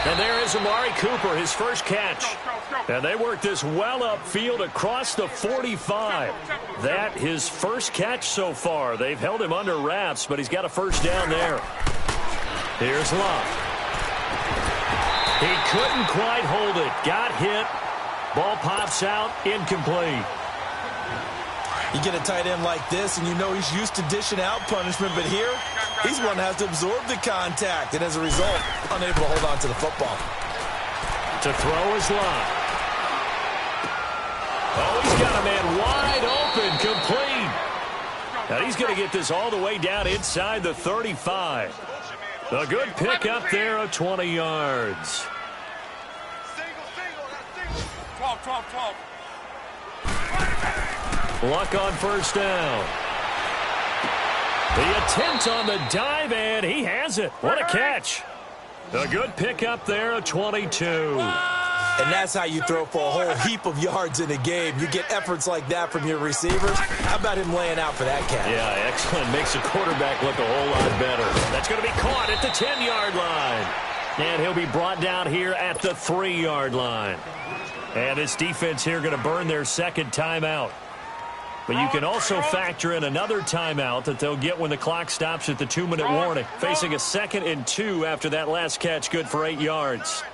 And there is Amari Cooper, his first catch. And they work this well upfield across the 45. That his first catch so far. They've held him under wraps, but he's got a first down there. Here's Love. He couldn't quite hold it. Got hit. Ball pops out. Incomplete. You get a tight end like this, and you know he's used to dishing out punishment, but here, he's one that has to absorb the contact, and as a result, unable to hold on to the football. To throw is Love. Oh, he's got a man wide open, complete. Now he's going to get this all the way down inside the 35. A good pick up there of 20 yards. 12. Luck on first down. The attempt on the dive, and he has it. What a catch. A good pick up there of 22. And that's how you throw for a whole heap of yards in a game. You get efforts like that from your receivers. How about him laying out for that catch? Yeah, excellent. Makes the quarterback look a whole lot better. That's going to be caught at the 10-yard line. And he'll be brought down here at the 3-yard line. And this defense here going to burn their second timeout. But you can also factor in another timeout that they'll get when the clock stops at the 2-minute warning. Facing a 2nd and 2 after that last catch, good for 8 yards.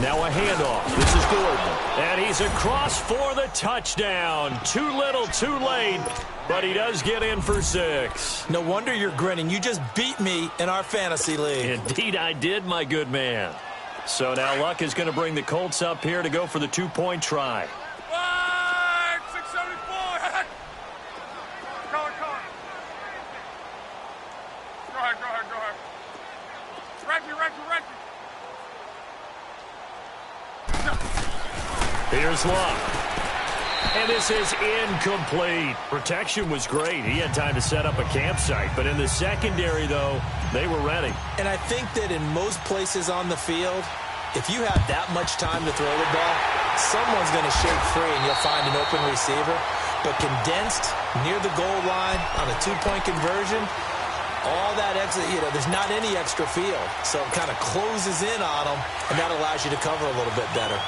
Now a handoff. This is Gordon. And he's across for the touchdown. Too little, too late. But he does get in for 6. No wonder you're grinning. You just beat me in our fantasy league. Indeed I did, my good man. So now Luck is going to bring the Colts up here to go for the 2-point try. 674. Go ahead. Go ahead. Reggie. Here's Luck. And this is incomplete. Protection was great. He had time to set up a campsite. But in the secondary, though, they were ready. And I think that in most places on the field, if you have that much time to throw the ball, someone's going to shake free and you'll find an open receiver. But condensed near the goal line on a 2-point conversion, all that extra, there's not any extra field. So it kind of closes in on them, and that allows you to cover a little bit better.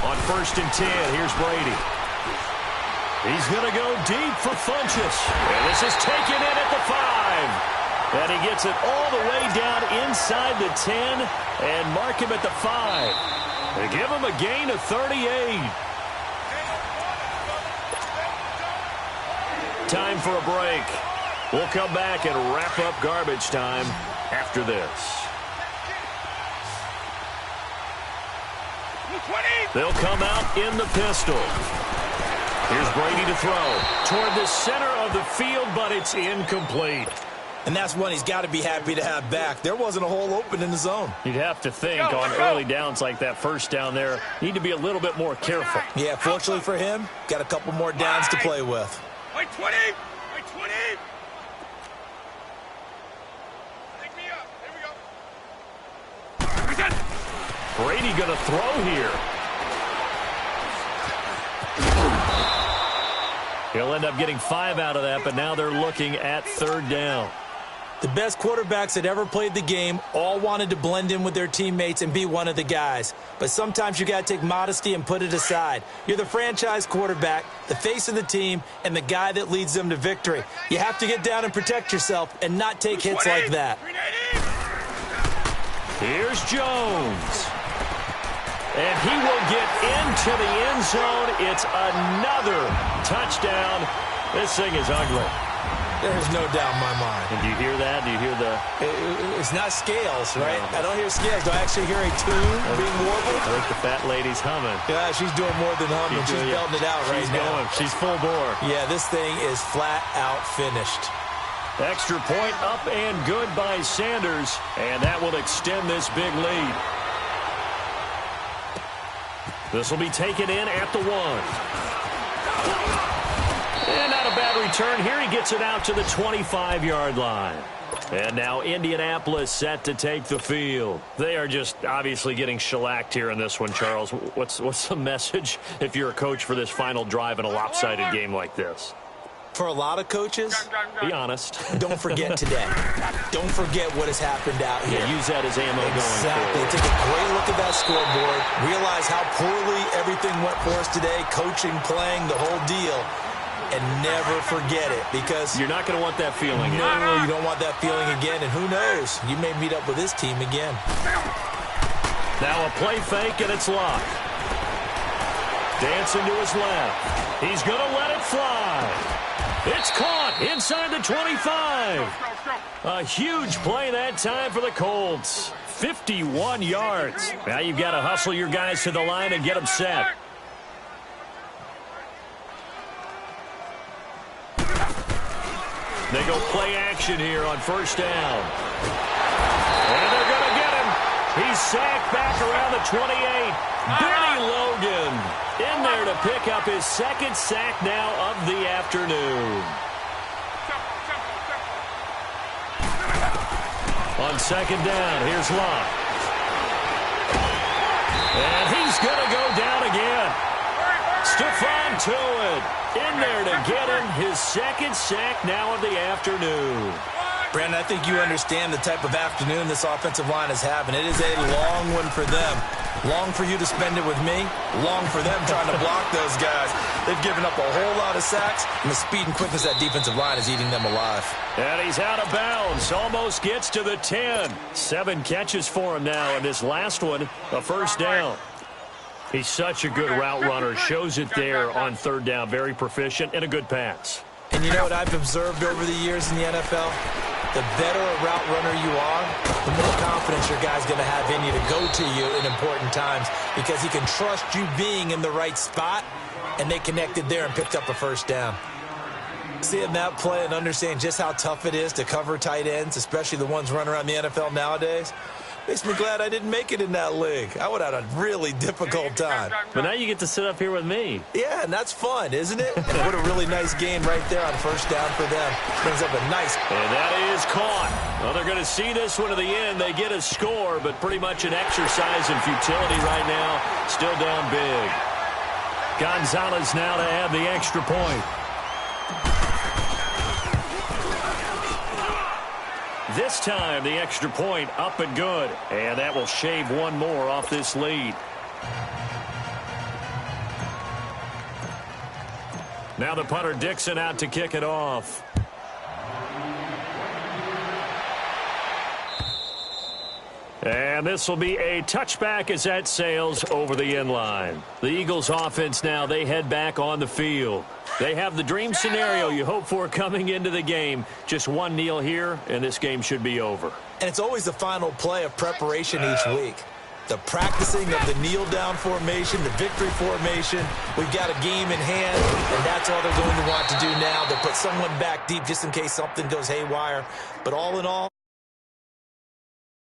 On 1st and 10, here's Brady. He's going to go deep for Funchess. And this is taken in at the 5. And he gets it all the way down inside the 10 and mark him at the 5. They give him a gain of 38. Time for a break. We'll come back and wrap up garbage time after this. They'll come out in the pistol. Here's Brady to throw toward the center of the field, but it's incomplete. And that's one he's got to be happy to have back. There wasn't a hole open in the zone. You'd have to think on early downs like that first down there, need to be a little bit more careful. Yeah, fortunately for him, got a couple more downs to play with. Wait, 20. Take me up. Here we go. Brady going to throw here. He'll end up getting 5 out of that, but now they're looking at 3rd down. The best quarterbacks that ever played the game all wanted to blend in with their teammates and be one of the guys. But sometimes you got to take modesty and put it aside. You're the franchise quarterback, the face of the team, and the guy that leads them to victory. You have to get down and protect yourself and not take hits like that. Here's Jones. And he will get into the end zone. It's another touchdown. This thing is ugly. There's no doubt in my mind. And do you hear that? Do you hear the... It's not scales, right? No. I don't hear scales. Do I actually hear a tune being warbled? I think the fat lady's humming. Yeah, she's doing more than humming. She's belting it out right now. She's full bore. Yeah, this thing is flat out finished. Extra point up and good by Sanders. And that will extend this big lead. This will be taken in at the 1. And not a bad return here. He gets it out to the 25-yard line. And now Indianapolis set to take the field. They are just obviously getting shellacked here in this one, Charles. What's the message if you're a coach for this final drive in a lopsided game like this? For a lot of coaches, be honest. Don't forget today. Don't forget what has happened out here. Yeah, use that as ammo going forward. Take a great look at that scoreboard. Realize how poorly everything went for us today. Coaching, playing, the whole deal. And never forget it, because you're not going to want that feeling. No, you don't want that feeling again. And who knows? You may meet up with this team again. Now a play fake, and it's locked. Dancing to his left. He's going to let it fly. It's caught inside the 25. A huge play that time for the Colts. 51 yards. Now you've got to hustle your guys to the line and get them set. They go play action here on 1st down. And they're going to get him. He's sacked back around the 28. Benny Logan in there to pick up his 2nd sack now of the afternoon. On 2nd down, here's Locke. And he's going to go down again. Stephon Tuitt in there to get him his 2nd sack now of the afternoon. Brandon, I think you understand the type of afternoon this offensive line is having. It is a long one for them. Long for you to spend it with me. Long for them trying to block those guys. They've given up a whole lot of sacks, and the speed and quickness of that defensive line is eating them alive. And he's out of bounds. Almost gets to the 10. 7 catches for him now, and this last one, a 1st down. He's such a good route runner. Shows it there on 3rd down. Very proficient and a good pass. And you know what I've observed over the years in the NFL? The better a route runner you are, the more confidence your guy's going to have in you to go to you in important times, because he can trust you being in the right spot, and they connected there and picked up a 1st down. Seeing that play and understanding just how tough it is to cover tight ends, especially the ones running around the NFL nowadays, makes me glad I didn't make it in that league. I would have had a really difficult time. But now you get to sit up here with me. Yeah, and that's fun, isn't it? And what a really nice game right there on 1st down for them. Brings up a nice... And that is caught. Well, they're going to see this one to the end. They get a score, but pretty much an exercise in futility right now. Still down big. Gonzalez now to add the extra point. This time, the extra point up and good. And that will shave one more off this lead. Now the punter Dixon out to kick it off. And this will be a touchback as that sails over the end line. The Eagles offense now, they head back on the field. They have the dream scenario you hope for coming into the game. Just one kneel here, and this game should be over. And it's always the final play of preparation each week. The practicing of the kneel-down formation, the victory formation. We've got a game in hand, and that's all they're going to want to do now. They'll put someone back deep just in case something goes haywire. But all in all,